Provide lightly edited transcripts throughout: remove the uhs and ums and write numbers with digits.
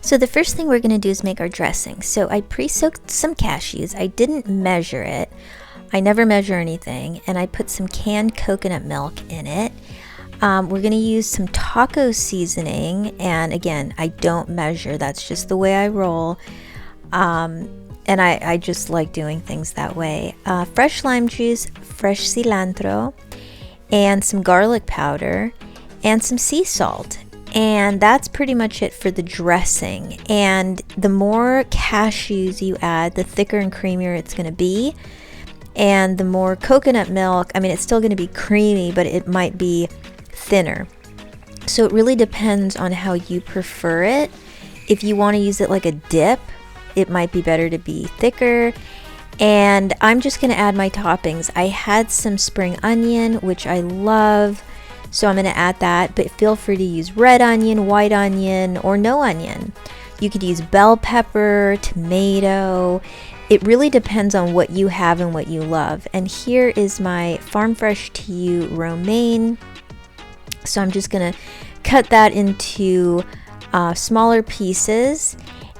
So the first thing we're going to do is make our dressing. So I pre-soaked some cashews. I didn't measure it. I never measure anything. And I put some canned coconut milk in it. We're going to use some taco seasoning. And again, I don't measure. That's just the way I roll. And I just like doing things that way. Fresh lime juice, fresh cilantro, and some garlic powder, and some sea salt. And that's pretty much it for the dressing. And the more cashews you add, the thicker and creamier it's going to be. And the more coconut milk, I mean, it's still going to be creamy, but it might be thinner. So it really depends on how you prefer it. If you want to use it like a dip, it might be better to be thicker. And I'm just going to add my toppings. I had some spring onion, which I love. So I'm going to add that, but feel free to use red onion, white onion, or no onion. You could use bell pepper, tomato. It really depends on what you have and what you love. And here is my Farm Fresh to You romaine. So I'm just going to cut that into smaller pieces.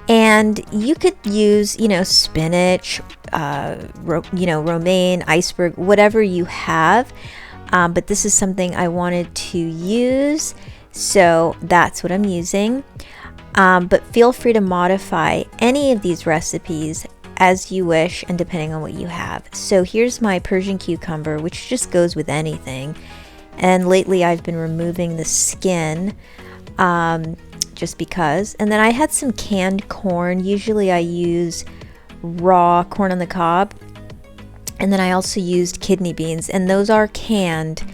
And you could use, spinach, romaine, iceberg, whatever you have. But this is something I wanted to use, so that's what I'm using. But feel free to modify any of these recipes as you wish and depending on what you have. So here's my Persian cucumber, which just goes with anything. And lately I've been removing the skin just because. And then I had some canned corn. Usually I use raw corn on the cob. And then I also used kidney beans, and those are canned,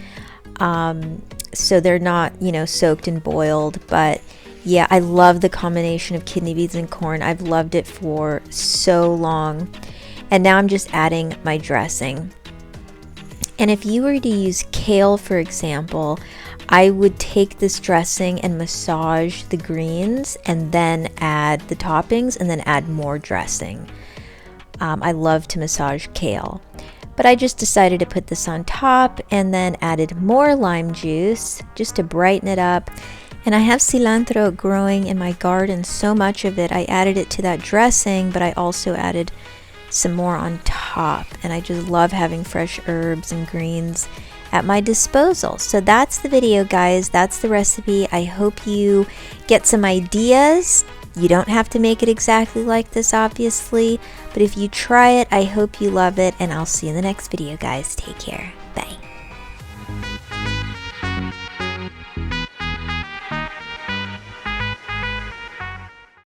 so they're not, soaked and boiled. But yeah, I love the combination of kidney beans and corn. I've loved it for so long. And now I'm just adding my dressing. And if you were to use kale, for example, I would take this dressing and massage the greens and then add the toppings and then add more dressing. I love to massage kale, but I just decided to put this on top and then added more lime juice just to brighten it up. And I have cilantro growing in my garden, so much of it. I added it to that dressing, but I also added some more on top. And I just love having fresh herbs and greens at my disposal. So that's the video, guys. That's the recipe. I hope you get some ideas. You don't have to make it exactly like this, obviously, but if you try it, I hope you love it, and I'll see you in the next video, guys. Take care. Bye.